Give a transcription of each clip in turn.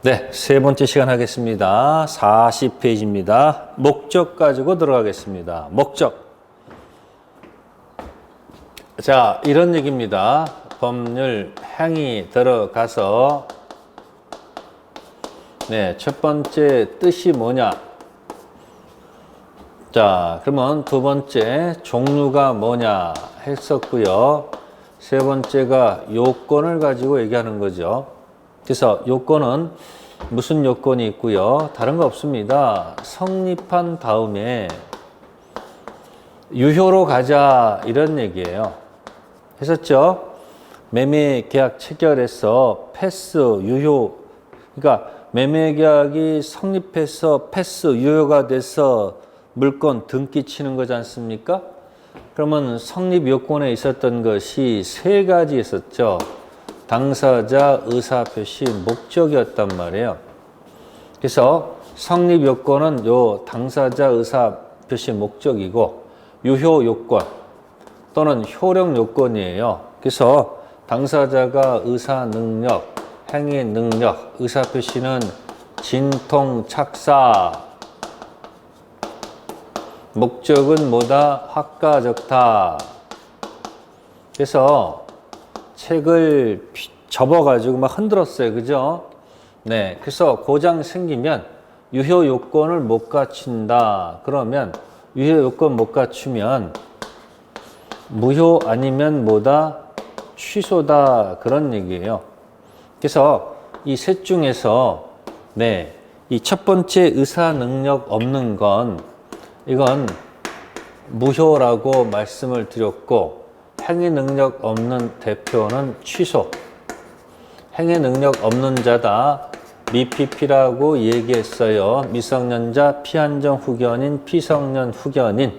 네, 세 번째 시간 하겠습니다. 40페이지입니다. 목적 가지고 들어가겠습니다. 목적. 자, 이런 얘기입니다. 법률 행위 들어가서 네, 첫 번째 뜻이 뭐냐? 자, 그러면 두 번째 종류가 뭐냐 했었고요. 세 번째가 요건을 가지고 얘기하는 거죠. 그래서 요건은 무슨 요건이 있고요. 다른 거 없습니다. 성립한 다음에 유효로 가자 이런 얘기예요. 했었죠? 매매 계약 체결해서 패스, 유효. 그러니까 매매 계약이 성립해서 패스, 유효가 돼서 물건 등기 치는 거지 않습니까? 그러면 성립 요건에 있었던 것이 세 가지 있었죠. 당사자 의사표시 목적이었단 말이에요. 그래서 성립 요건은 요 당사자 의사표시 목적이고 유효 요건 또는 효력 요건이에요. 그래서 당사자가 의사 능력, 행위 능력, 의사표시는 진통 착사, 목적은 뭐다? 확가적다. 그래서 책을 접어가지고 막 흔들었어요. 그죠? 네. 그래서 고장 생기면 유효 요건을 못 갖춘다. 그러면 유효 요건 못 갖추면 무효 아니면 뭐다? 취소다. 그런 얘기예요. 그래서 이 셋 중에서 네. 이 첫 번째 의사 능력 없는 건 이건 무효라고 말씀을 드렸고 행위 능력 없는 대표는 취소. 행위 능력 없는 자다. 미피피라고 얘기했어요. 미성년자, 피한정 후견인, 피성년 후견인.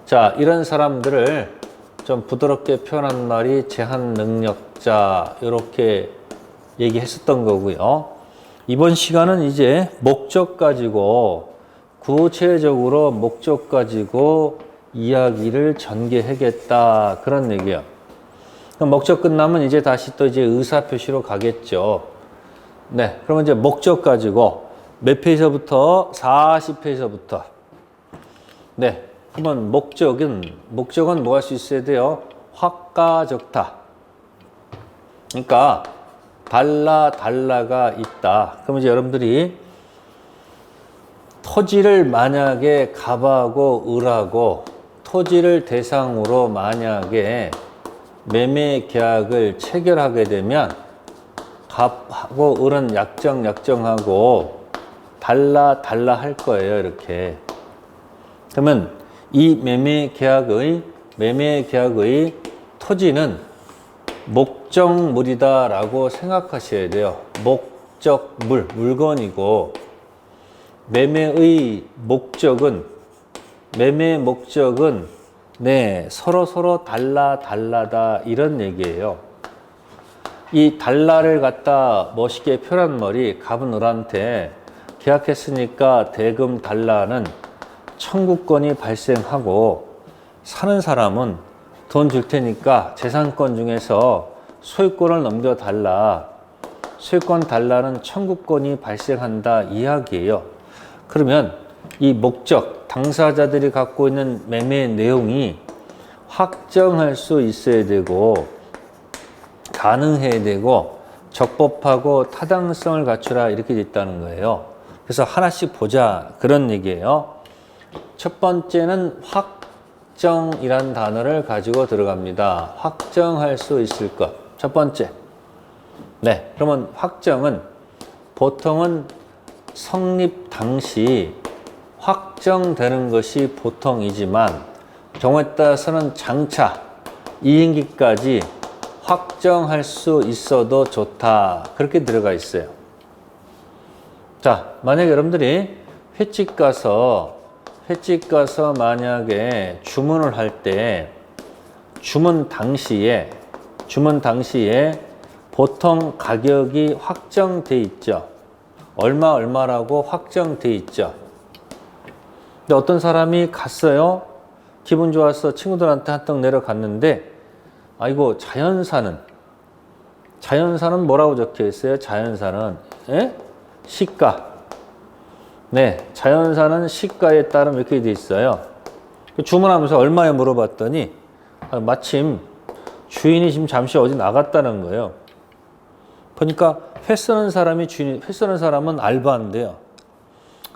자, 이런 사람들을 좀 부드럽게 표현한 말이 제한 능력자 이렇게 얘기했었던 거고요. 이번 시간은 이제 목적 가지고 구체적으로 목적 가지고 이야기를 전개하겠다 그런 얘기예요. 목적 끝나면 이제 다시 또 이제 의사표시로 가겠죠. 네, 그러면 이제 목적 가지고 몇 페이지서부터 40페이지서부터 네, 그러면 목적은 뭐 할 수 있어야 돼요? 확가적다. 그러니까 달라가 있다. 그럼 이제 여러분들이 토지를 만약에 갑하고 을하고 토지를 대상으로 만약에 매매 계약을 체결하게 되면 갑하고 을은 약정하고 달라 할 거예요. 이렇게. 그러면 이 매매 계약의 토지는 목적물이다라고 생각하셔야 돼요. 목적물, 물건이고 매매 목적은 네, 서로 달라다 이런 얘기예요. 이 달라를 갖다 멋있게 표현한 말이 갑은 을한테 계약했으니까 대금 달라는 청구권이 발생하고 사는 사람은 돈 줄 테니까 재산권 중에서 소유권을 넘겨달라. 소유권 달라는 청구권이 발생한다 이야기예요. 그러면 이 목적, 당사자들이 갖고 있는 매매 내용이 확정할 수 있어야 되고 가능해야 되고 적법하고 타당성을 갖추라 이렇게 돼 있다는 거예요. 그래서 하나씩 보자 그런 얘기예요. 첫 번째는 확정이란 단어를 가지고 들어갑니다. 확정할 수 있을 것. 첫 번째. 네, 그러면 확정은 보통은 성립 당시 확정되는 것이 보통이지만 경우에 따라서는 장차 이행기까지 확정할 수 있어도 좋다. 그렇게 들어가 있어요. 자, 만약에 여러분들이 횟집 가서 만약에 주문을 할 때 주문 당시에 보통 가격이 확정돼 있죠. 얼마라고 확정돼 있죠. 근데 어떤 사람이 갔어요. 기분 좋아서 친구들한테 한턱 내려갔는데 아이고 자연사는 뭐라고 적혀 있어요? 자연사는 시가. 네, 자연사는 시가에 따르면 이렇게 돼 있어요. 주문하면서 얼마에 물어봤더니 마침 주인이 지금 잠시 어디 나갔다는 거예요. 그러니까 회 쓰는 사람이 회 쓰는 사람은 알바인데요.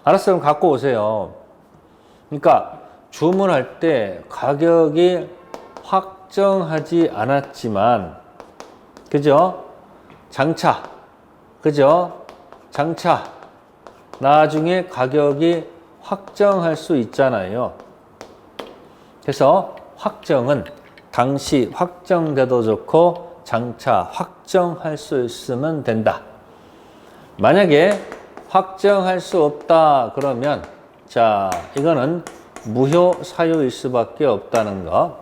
알았어요, 그럼 갖고 오세요. 그러니까 주문할 때 가격이 확정하지 않았지만, 그죠? 장차, 그죠? 장차, 나중에 가격이 확정할 수 있잖아요. 그래서 확정은 당시 확정돼도 좋고 장차 확정할 수 있으면 된다. 만약에 확정할 수 없다 그러면 자, 이거는 무효 사유일 수밖에 없다는 거.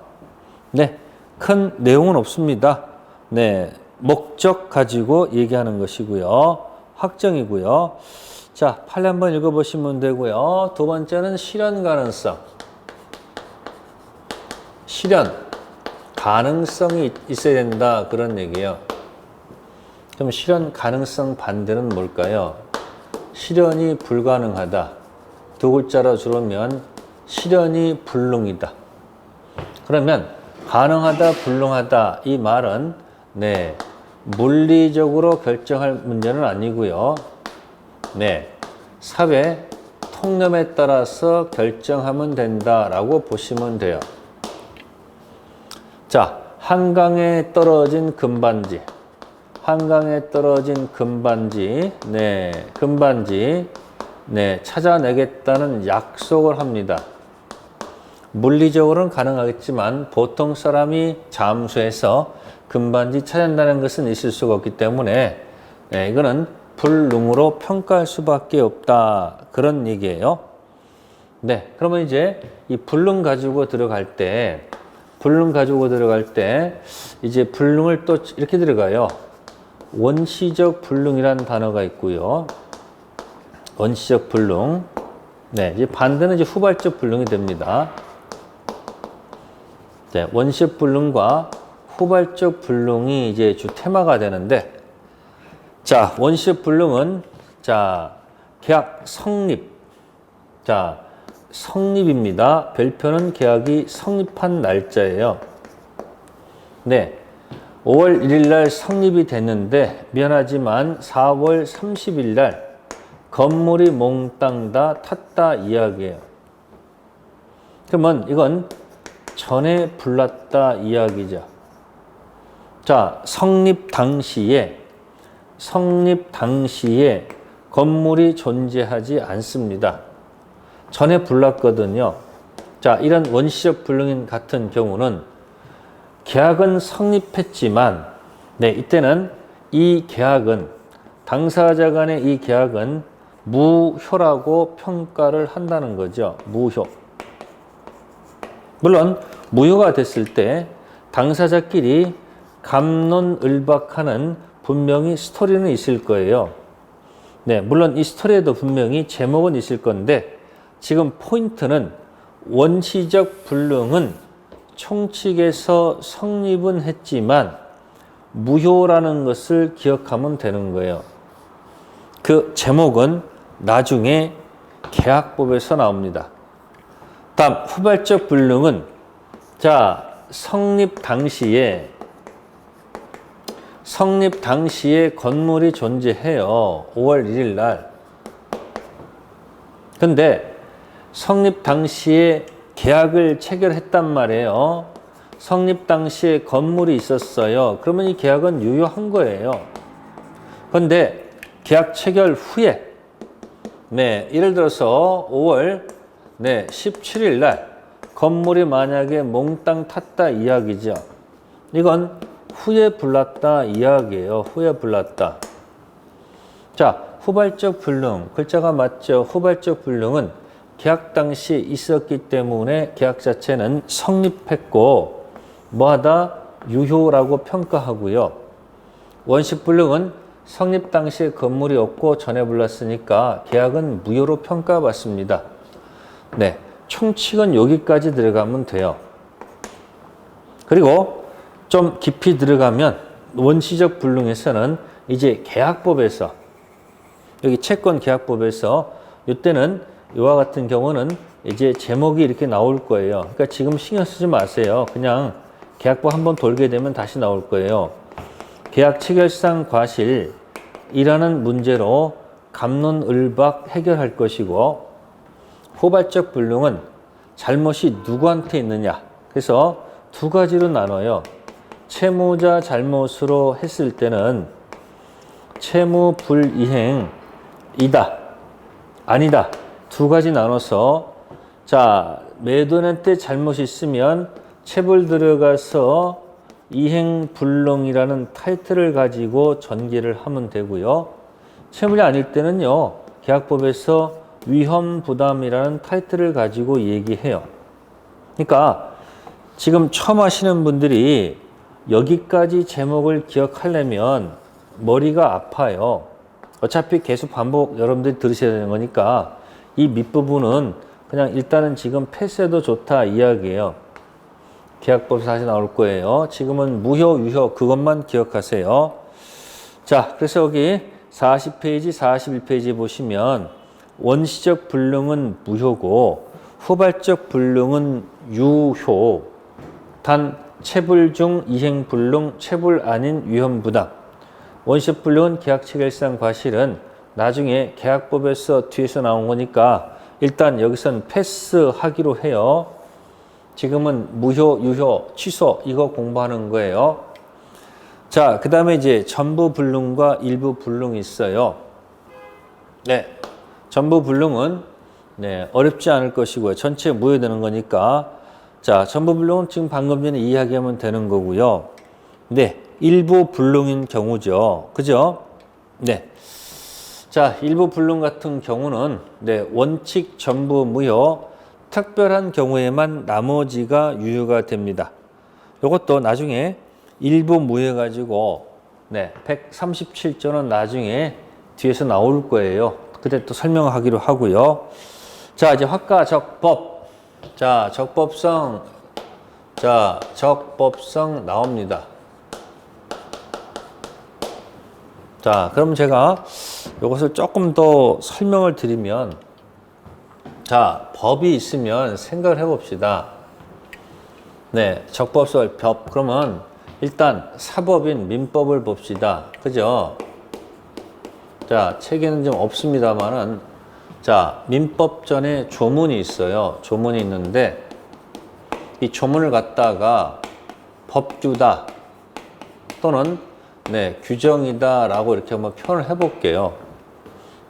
네, 큰 내용은 없습니다. 네, 목적 가지고 얘기하는 것이고요. 확정이고요. 자, 판례 한번 읽어보시면 되고요. 두 번째는 실현 가능성. 실현 가능성이 있어야 된다 그런 얘기예요. 그럼 실현 가능성 반대는 뭘까요? 실현이 불가능하다. 두 글자로 줄이면 실현이 불능이다. 그러면 가능하다, 불능하다 이 말은 네, 물리적으로 결정할 문제는 아니고요. 네, 사회 통념에 따라서 결정하면 된다라고 보시면 돼요. 자, 한강에 떨어진 금반지. 한강에 떨어진 금반지. 네, 금반지. 네, 찾아내겠다는 약속을 합니다. 물리적으로는 가능하겠지만 보통 사람이 잠수해서 금반지 찾아낸다는 것은 있을 수가 없기 때문에 네, 이거는 불능으로 평가할 수밖에 없다. 그런 얘기예요. 네, 그러면 이제 이 불능 가지고 들어갈 때 이제 불능을 또 이렇게 들어가요. 원시적 불능이라는 단어가 있고요. 원시적 불능. 네, 이제 반대는 이제 후발적 불능이 됩니다. 네, 원시적 불능과 후발적 불능이 이제 주 테마가 되는데, 자, 원시적 불능은 자, 계약 성립. 자, 성립입니다. 별표는 계약이 성립한 날짜예요. 네. 5월 1일 날 성립이 됐는데 미안하지만 4월 30일 날 건물이 몽땅 다 탔다 이야기예요. 그러면 이건 전에 불났다 이야기죠. 자, 성립 당시에 건물이 존재하지 않습니다. 전에 불났거든요. 자, 이런 원시적 불능인 같은 경우는 계약은 성립했지만, 네, 이때는 이 계약은, 당사자 간의 이 계약은 무효라고 평가를 한다는 거죠. 무효. 물론, 무효가 됐을 때 당사자끼리 갑론을박하는 분명히 스토리는 있을 거예요. 네, 물론 이 스토리에도 분명히 제목은 있을 건데, 지금 포인트는 원시적 불능은 총칙에서 성립은 했지만 무효라는 것을 기억하면 되는 거예요. 그 제목은 나중에 계약법에서 나옵니다. 다음 후발적 불능은 자, 성립 당시에 건물이 존재해요. 5월 1일 날. 근데 성립 당시에 계약을 체결했단 말이에요. 성립 당시에 건물이 있었어요. 그러면 이 계약은 유효한 거예요. 그런데 계약 체결 후에 네, 예를 들어서 5월 17일 날 건물이 만약에 몽땅 탔다 이야기죠. 이건 후에 불났다 이야기예요. 후에 불났다. 자, 후발적 불능. 글자가 맞죠? 후발적 불능은 계약 당시 있었기 때문에 계약 자체는 성립했고 뭐하다? 유효라고 평가하고요. 원시 불능은 성립 당시에 건물이 없고 전에 불났으니까 계약은 무효로 평가받습니다. 네, 총칙은 여기까지 들어가면 돼요. 그리고 좀 깊이 들어가면 원시적 불능에서는 이제 계약법에서 여기 채권 계약법에서 이때는 이와 같은 경우는 이제 제목이 이렇게 나올 거예요. 그러니까 지금 신경 쓰지 마세요. 그냥 계약법 한번 돌게 되면 다시 나올 거예요. 계약 체결상 과실이라는 문제로 갑론을박 해결할 것이고, 후발적 불능은 잘못이 누구한테 있느냐. 그래서 두 가지로 나눠요. 채무자 잘못으로 했을 때는 채무 불이행이다, 아니다. 두 가지 나눠서, 자, 매도년 때 잘못이 있으면 채불 들어가서 이행불능이라는 타이틀을 가지고 전개를 하면 되고요. 채물이 아닐 때는요, 계약법에서 위험부담이라는 타이틀을 가지고 얘기해요. 그러니까 지금 처음 하시는 분들이 여기까지 제목을 기억하려면 머리가 아파요. 어차피 계속 반복 여러분들이 들으셔야 되는 거니까 이 밑부분은 그냥 일단은 지금 패스해도 좋다 이야기예요. 계약법에서 다시 나올 거예요. 지금은 무효, 유효 그것만 기억하세요. 자, 그래서 여기 40페이지, 41페이지 보시면 원시적 불능은 무효고 후발적 불능은 유효. 단 채불 중 이행불능, 채불 아닌 위험부담. 원시적 불능은 계약 체결상 과실은 나중에 계약법에서 뒤에서 나온 거니까 일단 여기선 패스하기로 해요. 지금은 무효, 유효, 취소 이거 공부하는 거예요. 자, 그 다음에 이제 전부 불능과 일부 불능이 있어요. 네, 전부 불능은 네, 어렵지 않을 것이고요. 전체 무효되는 거니까. 자, 전부 불능은 지금 방금 전에 이야기하면 되는 거고요. 네, 일부 불능인 경우죠. 그죠? 네. 자, 일부 불능 같은 경우는 네, 원칙 전부 무효, 특별한 경우에만 나머지가 유효가 됩니다. 이것도 나중에 일부 무효해가지고 네, 137조는 나중에 뒤에서 나올 거예요. 그때 또 설명하기로 하고요. 자, 이제 확가적법. 자, 적법성. 자, 적법성 나옵니다. 자, 그럼 제가 이것을 조금 더 설명을 드리면, 자, 법이 있으면 생각을 해봅시다. 네, 적법설 법. 그러면 일단 사법인 민법을 봅시다. 그죠? 자, 책에는 좀 없습니다만은, 자, 민법 전에 조문이 있어요. 조문이 있는데, 이 조문을 갖다가 법규다 또는 네, 규정이다 라고 이렇게 한번 표현을 해볼게요.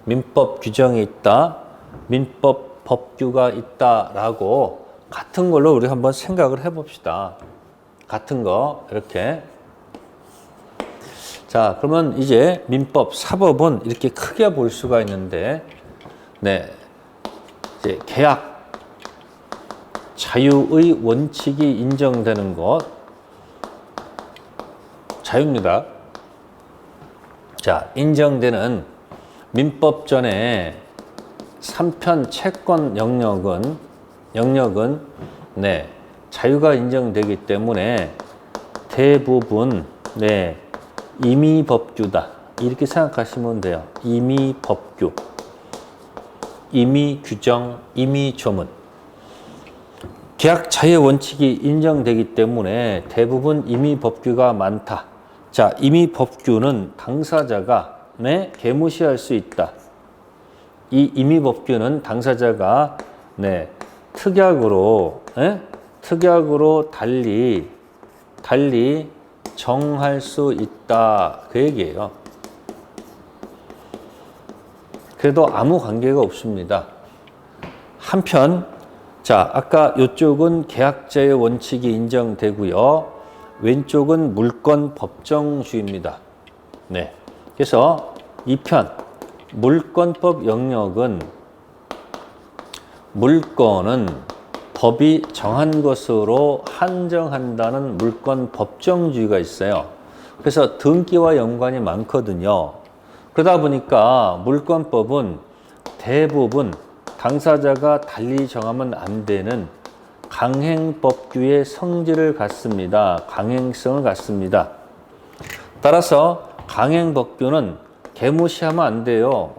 민법 규정이 있다, 민법 법규가 있다 라고 같은 걸로 우리 한번 생각을 해봅시다. 같은 거 이렇게. 자, 그러면 이제 민법, 사법은 이렇게 크게 볼 수가 있는데, 네, 이제 계약, 자유의 원칙이 인정되는 것, 자유입니다. 자, 인정되는 민법 전에 3편 채권 영역은 네, 자유가 인정되기 때문에 대부분 네, 임의법규다. 이렇게 생각하시면 돼요. 임의법규, 임의규정, 임의조문. 계약 자유의 원칙이 인정되기 때문에 대부분 임의법규가 많다. 자, 임의법규는 당사자가 네, 개무시할 수 있다. 이 임의법규는 당사자가 네, 특약으로 달리 정할 수 있다. 그 얘기예요. 그래도 아무 관계가 없습니다. 한편, 자, 아까 이쪽은 계약자의 원칙이 인정되고요. 왼쪽은 물권 법정주의입니다. 네. 그래서 2편, 물권법 영역은 물권은 법이 정한 것으로 한정한다는 물권 법정주의가 있어요. 그래서 등기와 연관이 많거든요. 그러다 보니까 물권법은 대부분 당사자가 달리 정하면 안 되는 강행법규의 성질을 갖습니다. 강행성을 갖습니다. 따라서 강행법규는 개무시하면 안 돼요.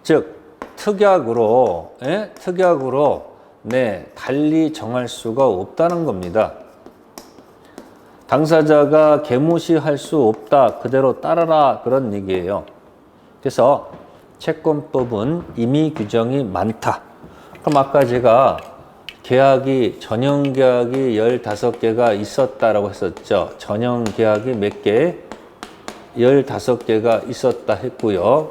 즉 특약으로 특약으로 달리 정할 수가 없다는 겁니다. 당사자가 개무시할 수 없다. 그대로 따라라. 그런 얘기예요. 그래서 채권법은 임의 규정이 많다. 그럼 아까 제가 계약이 전형 계약이 15개가 있었다라고 했었죠. 전형 계약이 몇 개? 15개가 있었다 했고요.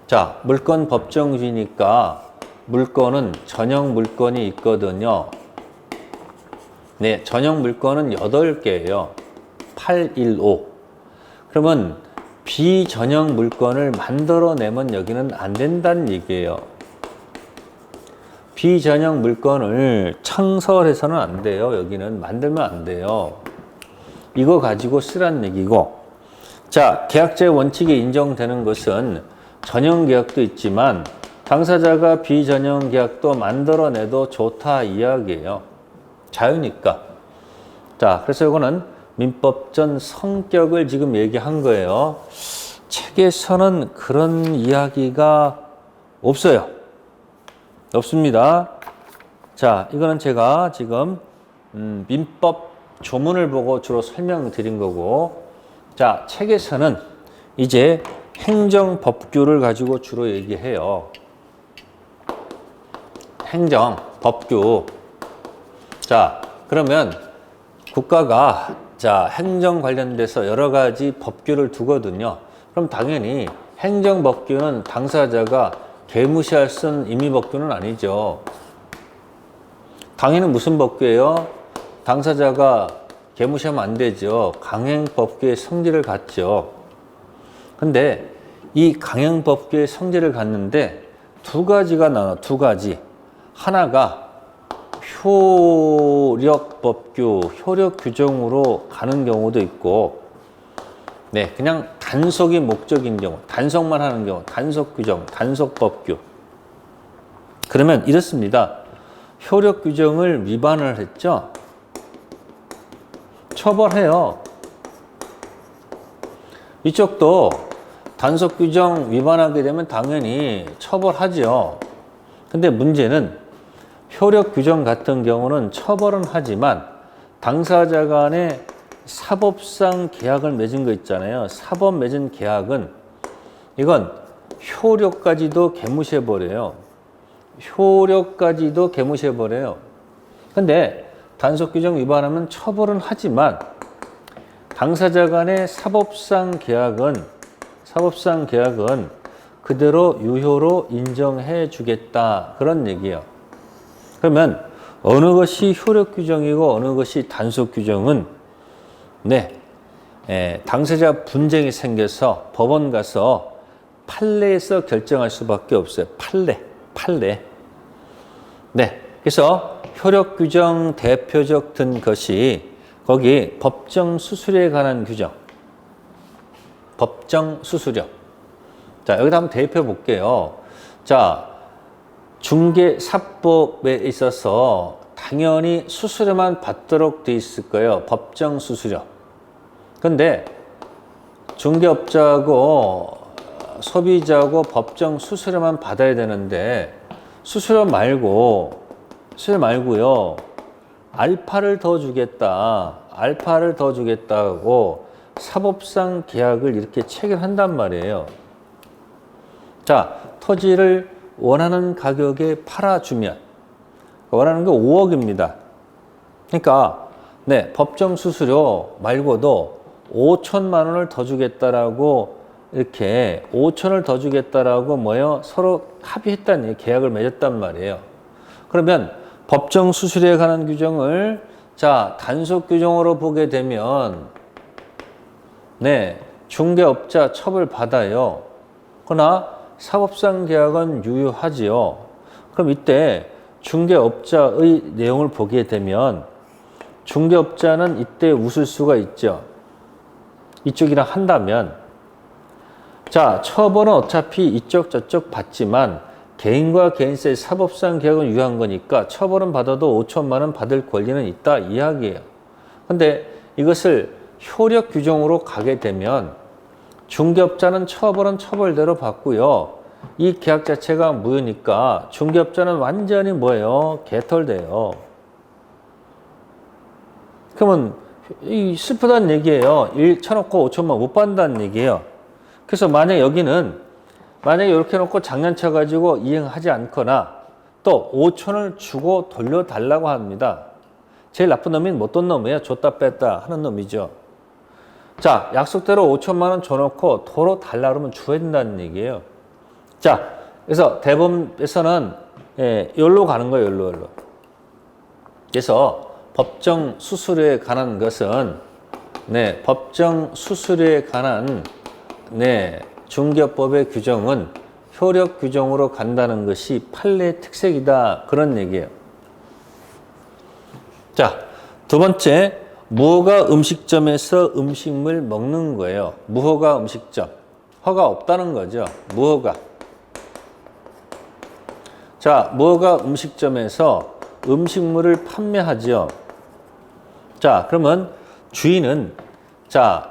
자, 물건 법정주의니까 물건은 전형 물건이 있거든요. 네, 전형 물건은 8개예요. 815. 그러면 비전형 물건을 만들어내면 여기는 안 된다는 얘기예요. 비전형 물건을 창설해서는 안 돼요. 여기는 만들면 안 돼요. 이거 가지고 쓰란 얘기고. 자, 계약제 원칙이 인정되는 것은 전형 계약도 있지만 당사자가 비전형 계약도 만들어내도 좋다 이야기예요. 자유니까. 자, 그래서 이거는 민법전 성격을 지금 얘기한 거예요. 책에서는 그런 이야기가 없어요. 없습니다. 자, 이거는 제가 지금 민법 조문을 보고 주로 설명드린 거고, 자, 책에서는 이제 행정법규를 가지고 주로 얘기해요. 행정법규. 자, 그러면 국가가 행정 관련돼서 여러 가지 법규를 두거든요. 그럼 당연히 행정법규는 당사자가 개무시할 수 있는 임의법규는 아니죠. 당연히 무슨 법규예요? 당사자가 개무시하면 안 되죠. 강행법규의 성질을 갖죠. 근데 이 강행법규의 성질을 갖는데 두 가지가 나와. 두 가지. 하나가 효력법규, 효력규정으로 가는 경우도 있고, 네, 그냥 단속이 목적인 경우, 단속만 하는 경우, 단속규정, 단속법규. 그러면 이렇습니다. 효력규정을 위반을 했죠? 처벌해요. 이쪽도 단속규정 위반하게 되면 당연히 처벌하죠. 근데 문제는 효력규정 같은 경우는 처벌은 하지만 당사자 간에 사법상 계약을 맺은 거 있잖아요. 사법 맺은 계약은 이건 효력까지도 개무시해버려요. 효력까지도 개무시해버려요. 근데 단속규정 위반하면 처벌은 하지만 당사자 간의 사법상 계약은 그대로 유효로 인정해 주겠다. 그런 얘기예요. 그러면 어느 것이 효력규정이고 어느 것이 단속규정은 당사자 분쟁이 생겨서 법원 가서 판례에서 결정할 수밖에 없어요. 판례. 네, 그래서 효력규정 대표적 든 것이 거기 법정수수료에 관한 규정. 법정수수료. 자, 여기다 한번 대입해 볼게요. 자, 중개사법에 있어서 당연히 수수료만 받도록 돼 있을 거예요. 법정수수료. 근데 중개업자하고 소비자하고 법정수수료만 받아야 되는데 수수료 말고요. 알파를 더 주겠다고 사법상 계약을 이렇게 체결한단 말이에요. 자, 토지를 원하는 가격에 팔아주면 원하는 게 5억입니다. 그러니까 법정 수수료 말고도 5천만 원을 더 주겠다라고 이렇게 5천을 더 주겠다라고 서로 합의했다는 얘기, 계약을 맺었단 말이에요. 그러면 법정 수수료에 관한 규정을 단속 규정으로 보게 되면 중개업자 처벌 받아요. 그러나 사법상 계약은 유효하지요. 그럼 이때 중개업자의 내용을 보게 되면 중개업자는 이때 웃을 수가 있죠. 이쪽이랑 한다면 처벌은 어차피 이쪽 저쪽 받지만 개인과 개인 사이 사법상 계약은 유효한 거니까 처벌은 받아도 5천만 원 받을 권리는 있다 이야기예요. 근데 이것을 효력 규정으로 가게 되면 중개업자는 처벌은 처벌대로 받고요. 이 계약 자체가 무효니까 중개업자는 완전히 뭐예요? 개털돼요. 그러면 이 슬프다는 얘기예요. 1,000억 5천만 못 받는다는 얘기예요. 그래서 만약에 이렇게 해놓고 장난쳐 가지고 이행하지 않거나 또 5천을 주고 돌려달라고 합니다. 제일 나쁜 놈이 어떤 놈이에요? 줬다 뺐다 하는 놈이죠. 자, 약속대로 5천만 원 줘놓고 도로 달라 그러면 줘야 된다는 얘기예요. 자, 그래서 대법에서는 여기로 가는 거예요. 여기로. 그래서 법정 수수료에 관한 것은 법정 수수료에 관한 중개법의 규정은 효력 규정으로 간다는 것이 판례의 특색이다. 그런 얘기예요. 자, 두 번째, 무허가 음식점에서 음식물 먹는 거예요. 무허가 음식점. 허가 없다는 거죠. 무허가. 자, 무허가 음식점에서 음식물을 판매하죠. 자, 그러면 주인은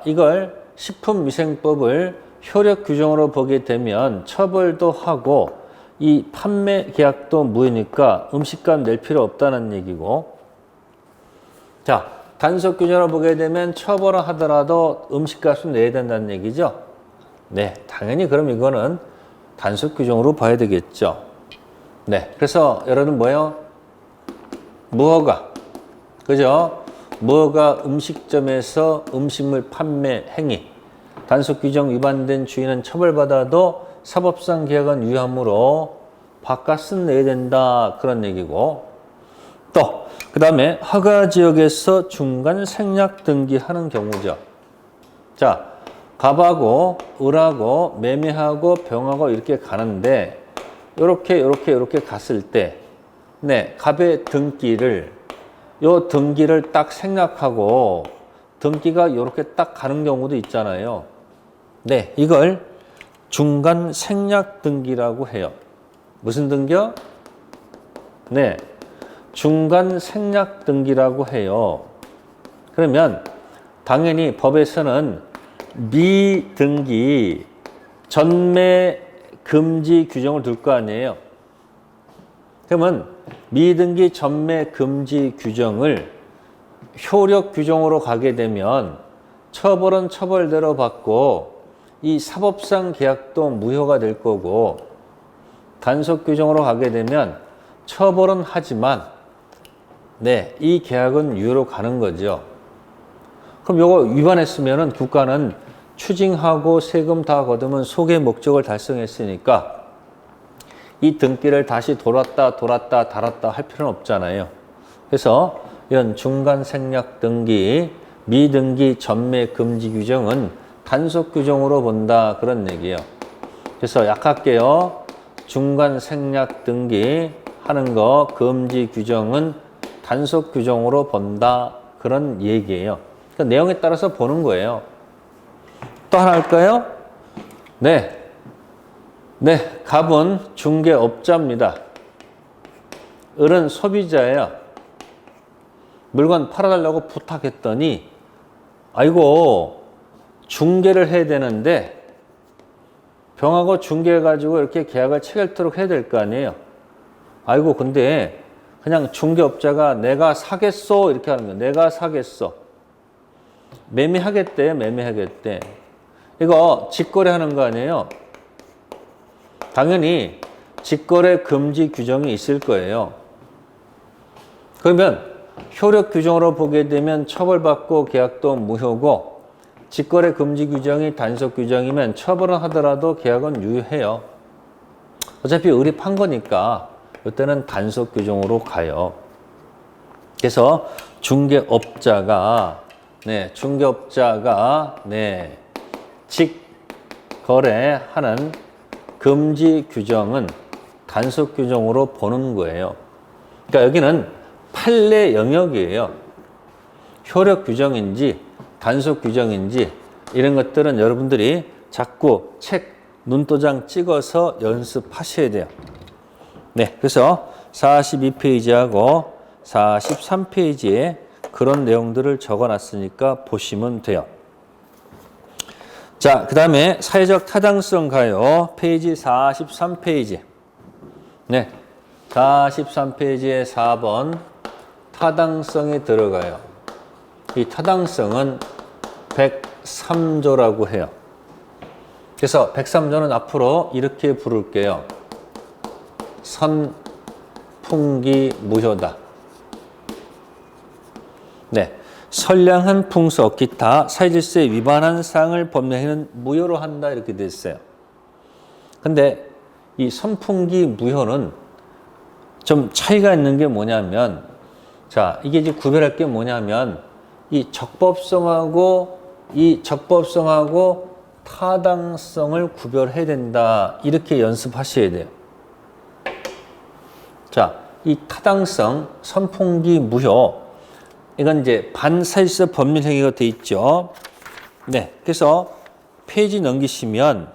이걸 식품위생법을 효력 규정으로 보게 되면 처벌도 하고 이 판매 계약도 무효니까 음식값 낼 필요 없다는 얘기고, 자, 단속 규정으로 보게 되면 처벌을 하더라도 음식값은 내야 된다는 얘기죠. 네, 당연히 그럼 이거는 단속 규정으로 봐야 되겠죠. 네, 그래서 여러분 뭐예요? 무허가, 그죠? 무허가 음식점에서 음식물 판매 행위, 단속 규정 위반된 주인은 처벌받아도 사법상 계약은 유효하므로 밥값은 내야 된다. 그런 얘기고, 또 그 다음에 허가 지역에서 중간 생략 등기하는 경우죠. 자, 갑하고 을하고 매매하고 병하고 이렇게 가는데 이렇게 갔을 때 갑의 등기를 딱 생략하고 등기가 이렇게 딱 가는 경우도 있잖아요. 네, 이걸 중간 생략 등기라고 해요. 무슨 등기요? 네, 중간 생략 등기라고 해요. 그러면 당연히 법에서는 미등기 전매 금지 규정을 둘 거 아니에요. 그러면 미등기 전매 금지 규정을 효력 규정으로 가게 되면 처벌은 처벌대로 받고 이 사법상 계약도 무효가 될 거고, 단속 규정으로 가게 되면 처벌은 하지만 이 계약은 유효로 가는 거죠. 그럼 이거 위반했으면은 국가는 추징하고 세금 다 걷으면 소개 목적을 달성했으니까 이 등기를 다시 달았다 할 필요는 없잖아요. 그래서 이런 중간 생략 등기, 미등기 전매 금지 규정은 단속 규정으로 본다. 그런 얘기예요. 그래서 약할게요. 중간 생략 등기 하는 거 금지 규정은 단속 규정으로 본다. 그런 얘기예요. 그러니까 내용에 따라서 보는 거예요. 또 하나 할까요? 네, 갑은 중개업자입니다. 을은 소비자예요. 물건 팔아달라고 부탁했더니 아이고 중개를 해야 되는데 병하고 중개해가지고 이렇게 계약을 체결토록 해야 될 거 아니에요. 아이고 근데 그냥 중개업자가 내가 사겠소 이렇게 하는 거예요. 내가 사겠소. 매매하겠대. 이거 직거래 하는 거 아니에요. 당연히 직거래 금지 규정이 있을 거예요. 그러면 효력 규정으로 보게 되면 처벌받고 계약도 무효고, 직거래 금지 규정이 단속 규정이면 처벌은 하더라도 계약은 유효해요. 어차피 을이 판 거니까 이때는 단속 규정으로 가요. 그래서 중개업자가 직거래하는 금지 규정은 단속 규정으로 보는 거예요. 그러니까 여기는 판례 영역이에요. 효력 규정인지 단속 규정인지 이런 것들은 여러분들이 자꾸 책 눈도장 찍어서 연습하셔야 돼요. 네, 그래서 42페이지하고 43페이지에 그런 내용들을 적어놨으니까 보시면 돼요. 자, 그 다음에 사회적 타당성 가요. 페이지 43페이지. 네. 43페이지에 4번 타당성이 들어가요. 이 타당성은 103조라고 해요. 그래서 103조는 앞으로 이렇게 부를게요. 선풍기무효다. 네. 선량한 풍속, 기타 사회질서에 위반한 사항을 법령에는 무효로 한다 이렇게 돼 있어요. 근데 이 선풍기무효는 좀 차이가 있는 게 뭐냐면, 자, 이게 이제 구별할 게 뭐냐면, 이 적법성하고 타당성을 구별해야 된다. 이렇게 연습하셔야 돼요. 자, 이 타당성, 선풍기무효, 이건 이제 반사회질서 법률행위가 돼 있죠. 네, 그래서 페이지 넘기시면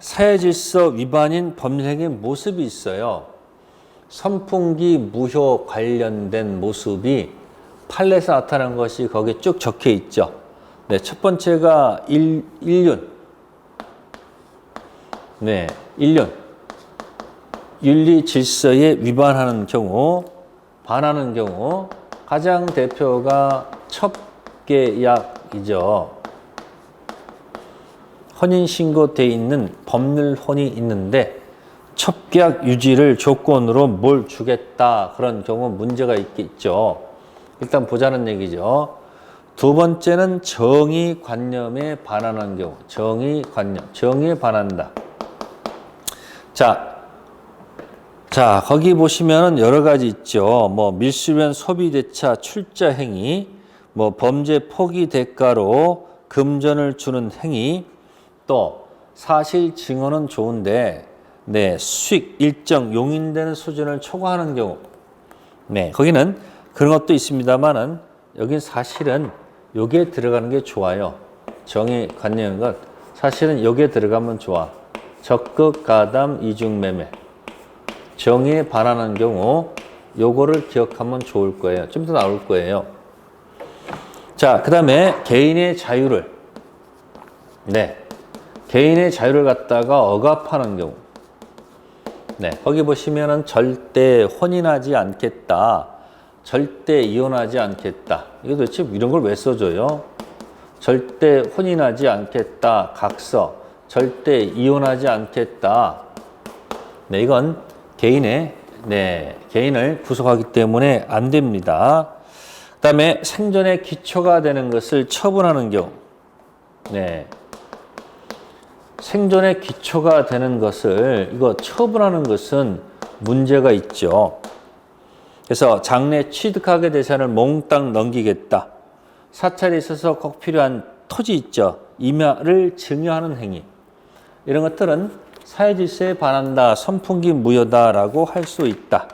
사회질서 위반인 법률행위의 모습이 있어요. 선풍기무효 관련된 모습이 판례에서 나타난 것이 거기에 쭉 적혀 있죠. 네, 첫 번째가 일륜. 네, 일륜. 윤리 질서에 위반하는 경우, 반하는 경우, 가장 대표가 첩계약이죠. 혼인신고돼 있는 법률혼이 있는데 첩계약 유지를 조건으로 뭘 주겠다. 그런 경우 문제가 있겠죠. 일단 보자는 얘기죠. 두 번째는 정의관념에 반하는 경우. 정의관념, 정의에 반한다. 자, 거기 보시면은 여러 가지 있죠. 뭐, 밀수변 소비대차 출자 행위, 뭐, 범죄 포기 대가로 금전을 주는 행위, 또, 사실 증언은 좋은데, 네, 수익 일정 용인되는 수준을 초과하는 경우. 네, 거기는 그런 것도 있습니다만은, 여긴 사실은 여기에 들어가는 게 좋아요. 정의관념인 것. 사실은 여기에 들어가면 좋아. 적극 가담 이중매매. 정의에 반하는 경우 요거를 기억하면 좋을 거예요. 좀 더 나올 거예요. 자, 그 다음에 개인의 자유를, 네, 개인의 자유를 갖다가 억압하는 경우. 네, 거기 보시면은 절대 혼인하지 않겠다. 절대 이혼하지 않겠다. 이거 도대체 이런 걸 왜 써줘요? 절대 혼인하지 않겠다. 각서. 절대 이혼하지 않겠다. 네, 이건 개인을 구속하기 때문에 안 됩니다. 그 다음에 생존의 기초가 되는 것을 처분하는 경우. 네. 생존의 기초가 되는 것을, 이거 처분하는 것은 문제가 있죠. 그래서 장래 취득하게 재산을 몽땅 넘기겠다. 사찰에 있어서 꼭 필요한 토지 있죠. 임야를 증여하는 행위. 이런 것들은 사회질서에 반한다, 선풍기무효다라고 할 수 있다.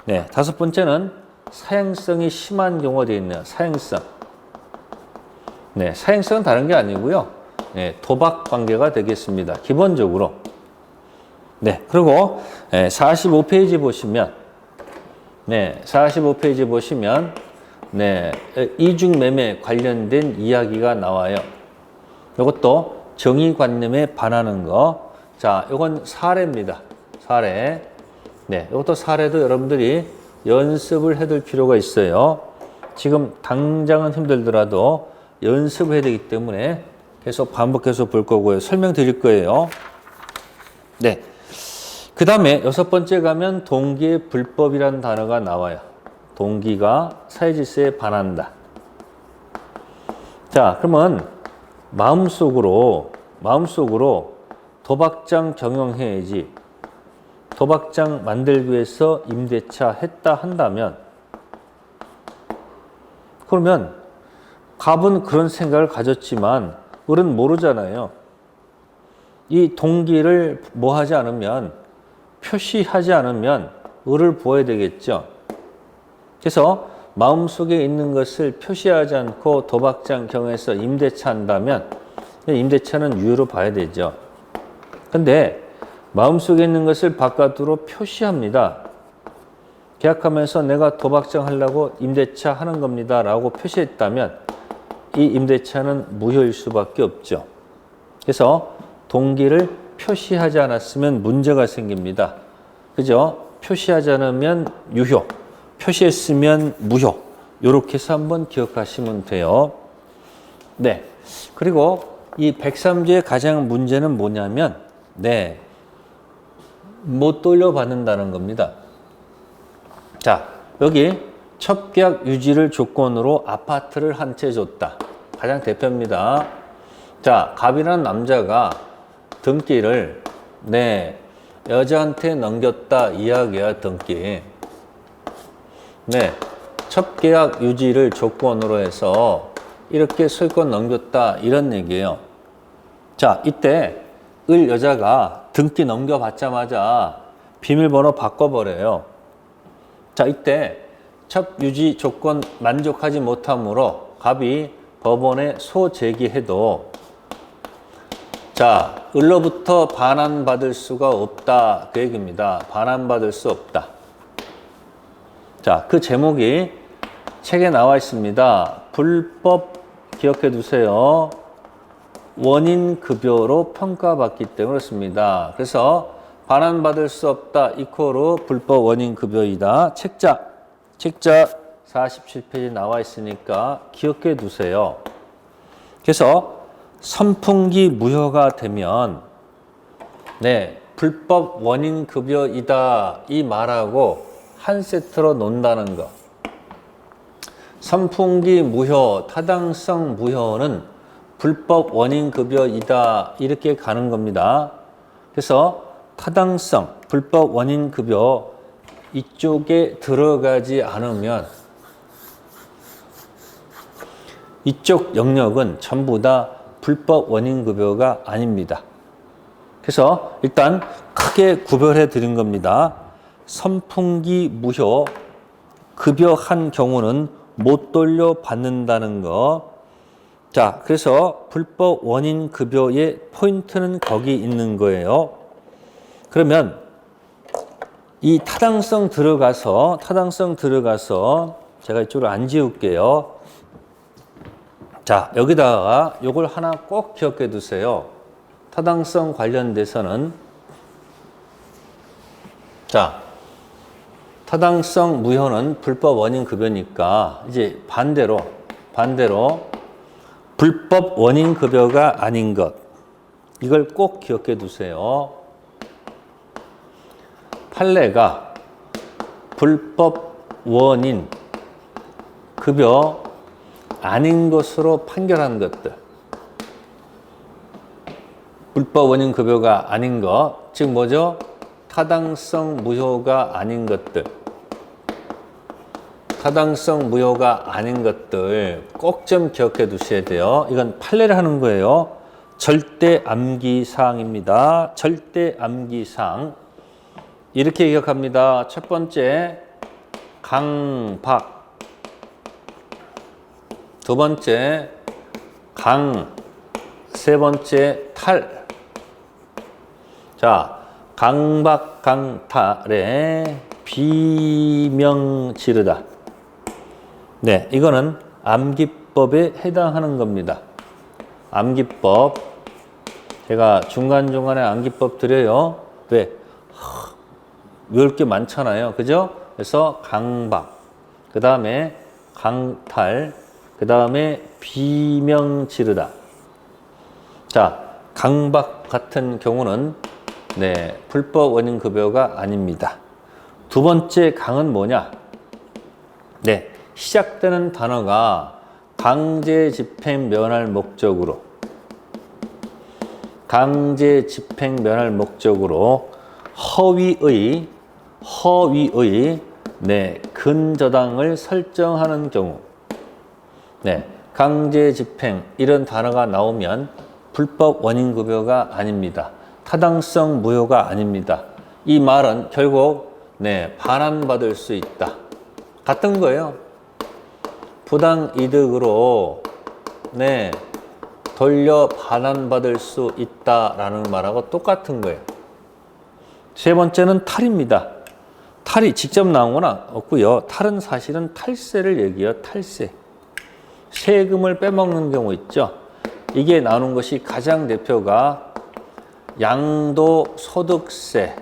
네, 다섯 번째는 사행성이 심한 경우가 되어 있네요. 사행성. 네, 사행성은 다른 게 아니고요. 네, 도박 관계가 되겠습니다. 기본적으로. 네, 그리고 45페이지 보시면, 네, 45페이지 보시면, 네, 이중매매 관련된 이야기가 나와요. 이것도 정의관념에 반하는 거. 자, 이건 사례입니다. 사례. 네, 이것도 사례도 여러분들이 연습을 해둘 필요가 있어요. 지금 당장은 힘들더라도 연습을 해야 되기 때문에 계속 반복해서 볼 거고요. 설명드릴 거예요. 네. 그 다음에 여섯 번째 가면 동기의 불법이라는 단어가 나와요. 동기가 사회질서에 반한다. 자, 그러면 마음속으로 도박장 경영해야지, 도박장 만들기 위해서 임대차 했다 한다면, 그러면 갑은 그런 생각을 가졌지만 을은 모르잖아요. 이 동기를 뭐 하지 않으면, 표시하지 않으면 을을 보아야 되겠죠. 그래서 마음속에 있는 것을 표시하지 않고 도박장 경에서 임대차 한다면 임대차는 유효로 봐야 되죠. 근데 마음속에 있는 것을 바깥으로 표시합니다. 계약하면서 내가 도박장 하려고 임대차 하는 겁니다 라고 표시했다면 이 임대차는 무효일 수밖에 없죠. 그래서 동기를 표시하지 않았으면 문제가 생깁니다. 그죠? 표시하지 않으면 유효, 표시했으면 무효. 이렇게 해서 한번 기억하시면 돼요. 네. 그리고 이 103조의 가장 문제는 뭐냐면, 네. 못 돌려받는다는 겁니다. 자, 여기 첫 계약 유지를 조건으로 아파트를 한 채 줬다. 가장 대표입니다. 자, 갑이라는 남자가 등기를 네, 여자한테 넘겼다 이야기야. 등기. 네, 첫 계약 유지를 조건으로 해서 이렇게 소유권 넘겼다 이런 얘기예요. 자, 이때 을 여자가 등기 넘겨받자마자 비밀번호 바꿔버려요. 자, 이때 첫 유지 조건 만족하지 못하므로 갑이 법원에 소제기해도 자, 을로부터 반환받을 수가 없다. 그 얘기입니다. 반환받을 수 없다. 자, 그 제목이 책에 나와 있습니다. 불법 기억해 두세요. 원인급여로 평가받기 때문에 그렇습니다. 그래서 반환받을 수 없다 이코로 불법 원인급여이다. 책자 47페이지 나와 있으니까 기억해 두세요. 그래서 선풍기 무효가 되면 네, 불법 원인급여이다 이 말하고 한 세트로 논다는 거. 선풍기 무효, 타당성 무효는 불법 원인급여이다 이렇게 가는 겁니다. 그래서 타당성, 불법 원인급여 이쪽에 들어가지 않으면 이쪽 영역은 전부 다 불법 원인급여가 아닙니다. 그래서 일단 크게 구별해 드린 겁니다. 선풍기 무효, 급여한 경우는 못 돌려받는다는 거. 자, 그래서 불법 원인 급여의 포인트는 거기 있는 거예요. 그러면 이 타당성 들어가서 제가 이쪽으로 안 지울게요. 자, 여기다가 요걸 하나 꼭 기억해 두세요. 타당성 관련돼서는 자, 타당성 무효는 불법 원인 급여니까 이제 반대로 불법 원인 급여가 아닌 것. 이걸 꼭 기억해 두세요. 판례가 불법 원인 급여 아닌 것으로 판결한 것들. 불법 원인 급여가 아닌 것. 즉 뭐죠? 타당성 무효가 아닌 것들. 타당성 무효가 아닌 것들 꼭 좀 기억해 두셔야 돼요. 이건 판례를 하는 거예요. 절대 암기사항입니다. 절대 암기사항. 이렇게 기억합니다. 첫 번째, 강박. 두 번째, 세 번째, 탈. 자, 강박, 강탈에 비명 지르다. 네, 이거는 암기법에 해당하는 겁니다. 암기법. 제가 중간중간에 암기법 드려요. 왜? 외울 게 많잖아요. 그죠? 그래서 강박, 그 다음에 강탈, 그 다음에 비명 지르다. 자, 강박 같은 경우는 네, 불법 원인 급여가 아닙니다. 두 번째 강은 뭐냐? 네, 시작되는 단어가 강제 집행 면할 목적으로 허위의 네, 근저당을 설정하는 경우. 네, 강제 집행 이런 단어가 나오면 불법 원인 급여가 아닙니다. 타당성 무효가 아닙니다. 이 말은 결국 네, 반환받을 수 있다. 같은 거예요. 부당 이득으로 네, 돌려 반환받을 수 있다라는 말하고 똑같은 거예요. 세 번째는 탈입니다. 탈이 직접 나온 건 없고요. 탈은 사실은 탈세를 얘기해요. 탈세. 세금을 빼먹는 경우 있죠. 이게 나오는 것이 가장 대표가 양도소득세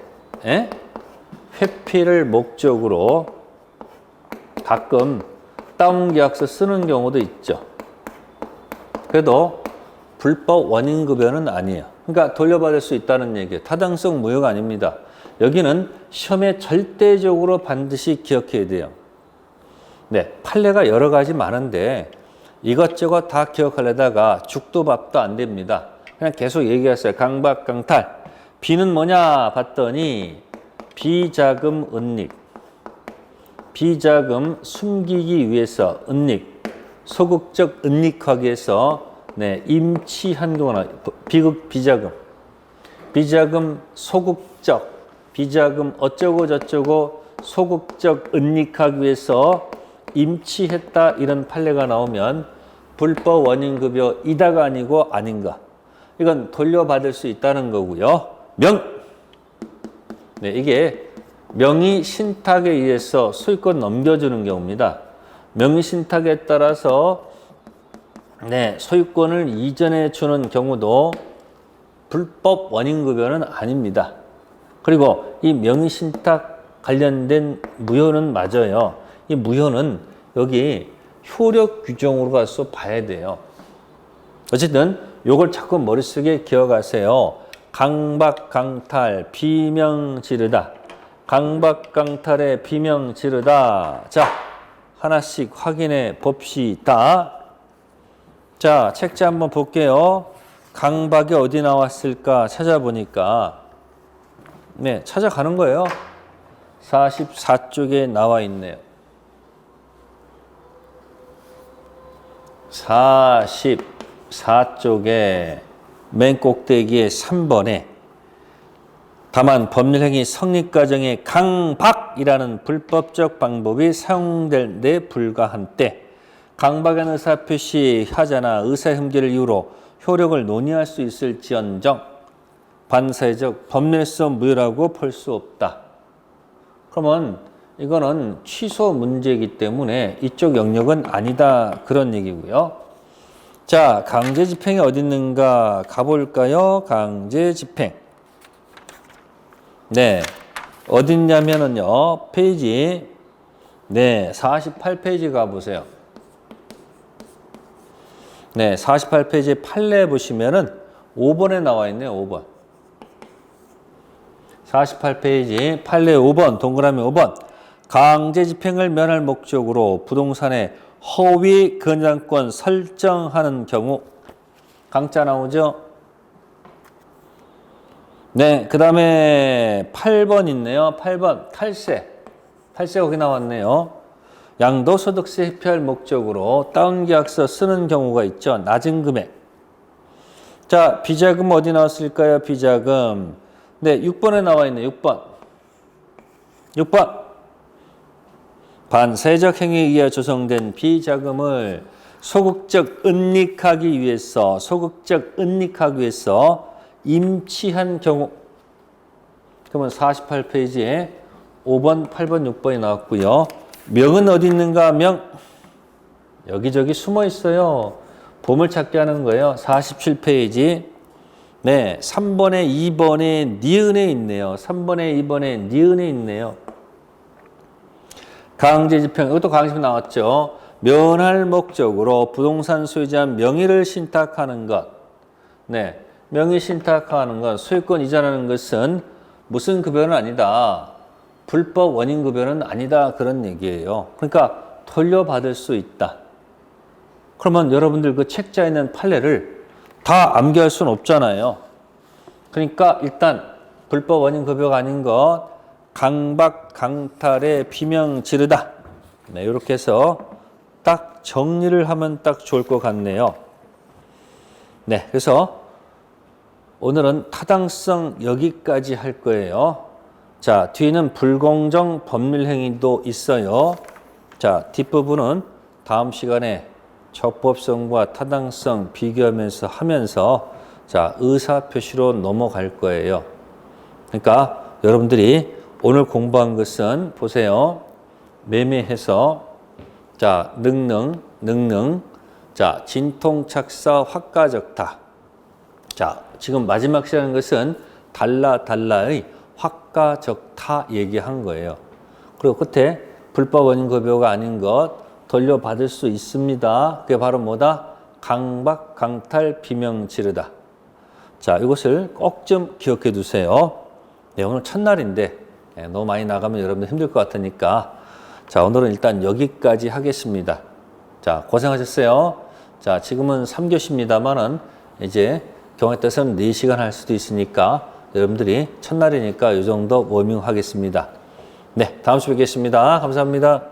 회피를 목적으로 가끔 다운계약서 쓰는 경우도 있죠. 그래도 불법 원인급여는 아니에요. 그러니까 돌려받을 수 있다는 얘기예요. 타당성 무효가 아닙니다. 여기는 시험에 절대적으로 반드시 기억해야 돼요. 네, 판례가 여러 가지 많은데 이것저것 다 기억하려다가 죽도 밥도 안 됩니다. 그냥 계속 얘기했어요. 강박강탈. B는 뭐냐 봤더니 비자금 은닉. 비자금 숨기기 위해서 은닉. 소극적 은닉하기 위해서 임치한 경우나 비극 비자금. 비자금 소극적. 비자금 어쩌고 저쩌고 소극적 은닉하기 위해서 임치했다 이런 판례가 나오면 불법 원인급여 이다가 아니고 아닌가. 이건 돌려받을 수 있다는 거고요. 이게 명의 신탁에 의해서 소유권 넘겨주는 경우입니다. 명의 신탁에 따라서 소유권을 이전해 주는 경우도 불법 원인급여는 아닙니다. 그리고 이 명의 신탁 관련된 무효는 맞아요. 이 무효는 여기 효력 규정으로 가서 봐야 돼요. 어쨌든 요걸 자꾸 머릿속에 기억하세요. 강박강탈, 비명지르다. 강박강탈의 비명지르다. 자, 하나씩 확인해 봅시다. 자, 책자 한번 볼게요. 강박이 어디 나왔을까 찾아보니까 찾아가는 거예요. 44쪽에 나와 있네요. 44쪽에 맨 꼭대기에 3번에 다만 법률행위 성립 과정에 강박이라는 불법적 방법이 사용될 데 불과한 때 강박의 의사표시 하자나 의사혐기를 이유로 효력을 논의할 수 있을지언정 반사회적 법률성 무효라고 볼 수 없다. 그러면 이거는 취소 문제이기 때문에 이쪽 영역은 아니다 그런 얘기고요. 자, 강제집행이 어디 있는가 가볼까요? 강제집행. 어디 있냐면은요. 페이지 48페이지 가보세요. 48페이지 판례 보시면은 5번에 나와 있네요. 5번. 48페이지 판례 5번 동그라미 5번 강제집행을 면할 목적으로 부동산의 허위 건양권 설정하는 경우 강자 나오죠? 그 다음에 8번 있네요. 8번 탈세. 탈세 거기 나왔네요. 양도소득세 회피할 목적으로 다운계약서 쓰는 경우가 있죠. 낮은 금액. 자, 비자금 어디 나왔을까요? 비자금. 6번에 나와 있네. 6번. 반사회적 행위에 의해 조성된 비자금을 소극적 은닉하기 위해서 임치한 경우. 그러면 48페이지에 5번, 8번, 6번이 나왔고요. 명은 어디 있는가? 명. 여기저기 숨어 있어요. 보물찾기 하는 거예요. 47페이지. 3번에 2번에 니은에 있네요. 3번에 2번에 니은에 있네요. 강제집행, 이것도 강제집행 나왔죠. 면할 목적으로 부동산 소유자 명의를 신탁하는 것. 명의 신탁하는 것, 소유권 이전하는 것은 무슨 급여는 아니다. 불법 원인 급여는 아니다. 그런 얘기예요. 그러니까 돌려받을 수 있다. 그러면 여러분들 그 책자에 있는 판례를 다 암기할 수는 없잖아요. 그러니까 일단 불법 원인 급여가 아닌 것, 강박, 강탈의 비명 지르다. 이렇게 해서 딱 정리를 하면 딱 좋을 것 같네요. 그래서 오늘은 타당성 여기까지 할 거예요. 자, 뒤에는 불공정 법률행위도 있어요. 자, 뒷부분은 다음 시간에 적법성과 타당성 비교하면서 자, 의사표시로 넘어갈 거예요. 그러니까 여러분들이 오늘 공부한 것은 보세요. 매매해서 자, 능능. 자, 자, 진통착사 확가적타. 자, 지금 마지막 시라는 것은 달라의 확가적타 얘기한 거예요. 그리고 끝에 불법 원인 급여가 아닌 것 돌려받을 수 있습니다. 그게 바로 뭐다? 강박, 강탈, 비명 지르다. 자, 이것을 꼭 좀 기억해 두세요. 네, 오늘 첫날인데 너무 많이 나가면 여러분들 힘들 것 같으니까 자, 오늘은 일단 여기까지 하겠습니다. 자, 고생하셨어요. 자, 지금은 3교시입니다만은 이제 경우에 따라서는 4시간 할 수도 있으니까 여러분들이 첫날이니까 이 정도 워밍 하겠습니다. 네, 다음 주에 뵙겠습니다. 감사합니다.